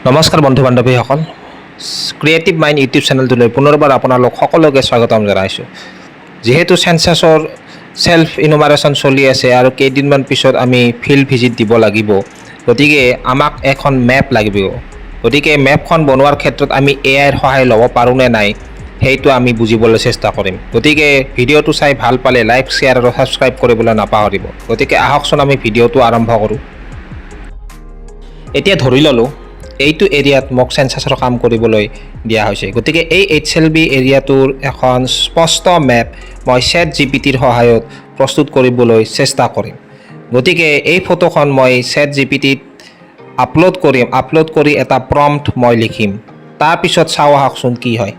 নমস্কাৰ বন্ধু বান্ধৱীসকল, creative mind YouTube চেনেলটোলৈ পুনৰবাৰ আপোনালোক সকলোকে স্বাগতম জনাইছোঁ। যিহেতু চেঞ্চাছৰ চেল্ফ ইনোমাৰেশ্যন চলি আছে আৰু কেইদিনমান পিছত আমি ফিল্ড ভিজিট দিব লাগিব, গতিকে আমাক এখন মেপ লাগিব। গতিকে মেপখন বনোৱাৰ ক্ষেত্ৰত আমি AIৰ সহায় ল'ব পাৰোঁ নে নাই সেইটো আমি বুজিবলৈ চেষ্টা কৰিম। গতিকে ভিডিঅ'টো চাই ভাল পালে লাইক, শ্বেয়াৰ আৰু ছাবস্ক্ৰাইব কৰিবলৈ নাপাহৰিব। গতিকে আহকচোন আমি ভিডিঅ'টো আৰম্ভ কৰোঁ। এতিয়া ধৰি ল'লোঁ এইটো এৰিয়াত মোক চেঞ্চাছৰ কাম কৰিবলৈ দিয়া হৈছে। গতিকে এই HLB এৰিয়াটোৰ এখন স্পষ্ট মেপ মই ChatGPTৰ সহায়ত প্ৰস্তুত কৰিবলৈ চেষ্টা কৰিম। গতিকে এই ফটোখন মই ChatGPTত আপলোড কৰি এটা প্ৰম্পট মই লিখিম। তাৰপিছত চাওঁ আহকচোন কি হয়।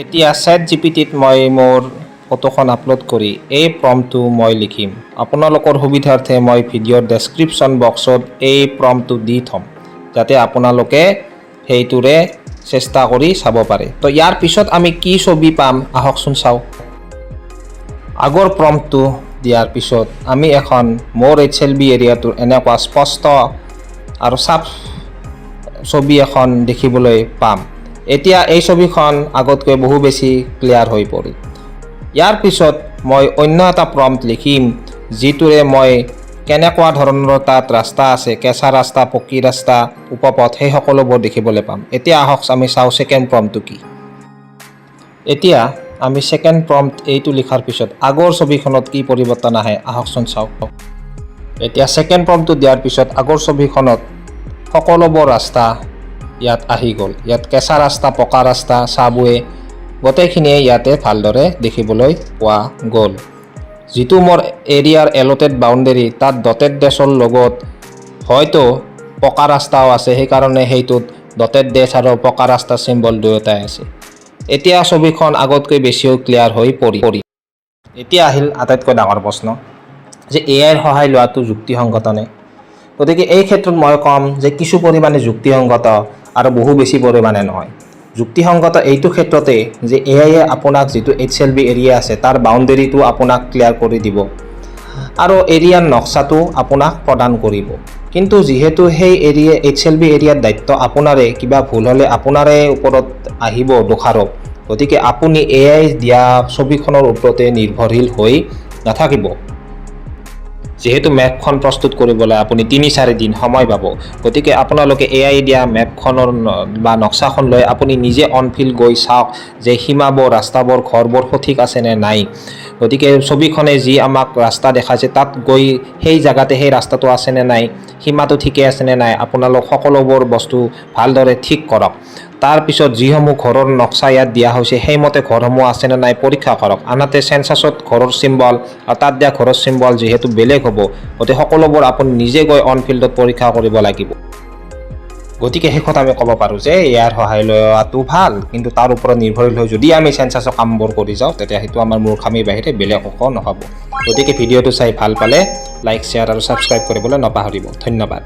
এতিয়া ChatGPTত মই মোৰ ফটোখন আপলোড কৰি এই প্ৰম্পটটো মই লিখিম। আপোনালোকৰ সুবিধাৰ্থে মই ভিডিঅ'ৰ ডেছক্ৰিপশ্যন বক্সত এই প্ৰম্পটটো দি থ'ম, যাতে আপোনালোকে সেইটোৰে চেষ্টা কৰি চাব পাৰে। তো ইয়াৰ পিছত আমি কি ছবি পাম আহকচোন চাওঁ। আগৰ প্ৰম্পটটো দিয়াৰ পিছত আমি এখন মোৰ HLB এৰিয়াটোৰ এনেকুৱা স্পষ্ট আৰু চাফ ছবি এখন দেখিবলৈ পাম। এতিয়া এই ছবিখন আগতকৈ বহু বেছি ক্লিয়াৰ হৈ পৰিল। ইয়াৰ পিছত মই অন্য এটা প্ৰম্পট লিখিম, যিটোৰে মই কেনেকুৱা ধৰণৰ তাত ৰাস্তা আছে, কেঁচা ৰাস্তা, পকী ৰাস্তা, উপপথ, সেই সকলোবোৰ দেখিবলৈ পাম। এতিয়া আহক আমি চাওঁ ছেকেণ্ড প্ৰম্পটটো কি। এতিয়া আমি ছেকেণ্ড প্ৰম্পট এইটো লিখাৰ পিছত আগৰ ছবিখনত কি পৰিৱৰ্তন আহে আহকচোন চাওঁ। এতিয়া ছেকেণ্ড প্ৰম্পটটো দিয়াৰ পিছত আগৰ ছবিখনত সকলোবোৰ ৰাস্তা ইয়াত আহি গ'ল। ইয়াত কেঁচা ৰাস্তা, পকা ৰাস্তা, চাবৱে গোটেইখিনিয়ে ইয়াতে ভালদৰে দেখিবলৈ পোৱা গ'ল। যিটো মোৰ এৰিয়াৰ এলটেড বাউণ্ডেৰী, তাত ডটেড ডেছৰ লগত হয়তো পকা ৰাস্তাও আছে, সেইকাৰণে সেইটোত ডটেড ডেছ আৰু পকা ৰাস্তা চিম্বল দুয়োটাই আছে। এতিয়া ছবিখন আগতকৈ বেছিও ক্লিয়াৰ হৈ পৰি। এতিয়া আহিল আটাইতকৈ ডাঙৰ প্ৰশ্ন, যে AIৰ সহায় লোৱাটো যুক্তিসংগতনে? গতিকে এই ক্ষেত্ৰত মই ক'ম যে কিছু পৰিমাণে যুক্তিসংগত আৰু বহু বেছি পৰিমাণে নহয়। যুক্তিসংগত এইটো ক্ষেত্ৰতে যে AIয়ে আপোনাক যিটো HLB এৰিয়া আছে তাৰ বাউণ্ডেৰীটো আপোনাক ক্লিয়াৰ কৰি দিব আৰু এৰিয়াৰ নক্সাটো আপোনাক প্ৰদান কৰিব। কিন্তু যিহেতু সেই HLB এৰিয়াৰ দায়িত্ব আপোনাৰে, কিবা ভুল হ'লে আপোনাৰে ওপৰত আহিব দোষাৰোপ। গতিকে আপুনি AI দিয়া ছবিখনৰ ওপৰতে নিৰ্ভৰশীল হৈ নাথাকিব। যিহেতু মেপখন প্ৰস্তুত কৰিবলৈ আপুনি ৩-৪ দিন সময় পাব, গতিকে আপোনালোকে AI দিয়া মেপখনৰ বা নক্সাখন লৈ আপুনি নিজে অন ফিল্ড গৈ চাওক যে সীমাবোৰ, ৰাস্তাবোৰ, ঘৰবোৰ সঠিক আছে নে নাই। গতিকে ছবিখনে যি আমাক ৰাস্তা দেখাইছে তাত গৈ সেই জেগাতে সেই ৰাস্তাটো আছে নে নাই, সীমাটো ঠিকে আছে নে নাই, আপোনালোক সকলোবোৰ বস্তু ভালদৰে ঠিক কৰক। তাৰপিছত যিসমূহ ঘৰৰ নক্সা ইয়াত দিয়া হৈছে সেইমতে ঘৰসমূহ আছে নে নাই পৰীক্ষা কৰক। আনহাতে চেঞ্চাছত ঘৰৰ চিম্বল আৰু তাত দিয়া ঘৰৰ চিম্বল যিহেতু বেলেগ হ'ব, গতিকে সকলোবোৰ আপুনি নিজে গৈ অন ফিল্ডত পৰীক্ষা কৰিব লাগিব। গতিকে শেষত আমি ক'ব পাৰোঁ যে ইয়াৰ সহায় লোৱাটো ভাল, কিন্তু তাৰ ওপৰত নিৰ্ভৰশীল হৈ যদি আমি চেঞ্চাছৰ কামবোৰ কৰি যাওঁ তেতিয়া সেইটো আমাৰ মূৰ্খামিৰ বাহিৰে বেলেগ একো নহ'ব। গতিকে ভিডিঅ'টো চাই ভাল পালে লাইক, শ্বেয়াৰ আৰু ছাবস্ক্ৰাইব কৰিবলৈ নাপাহৰিব। ধন্যবাদ।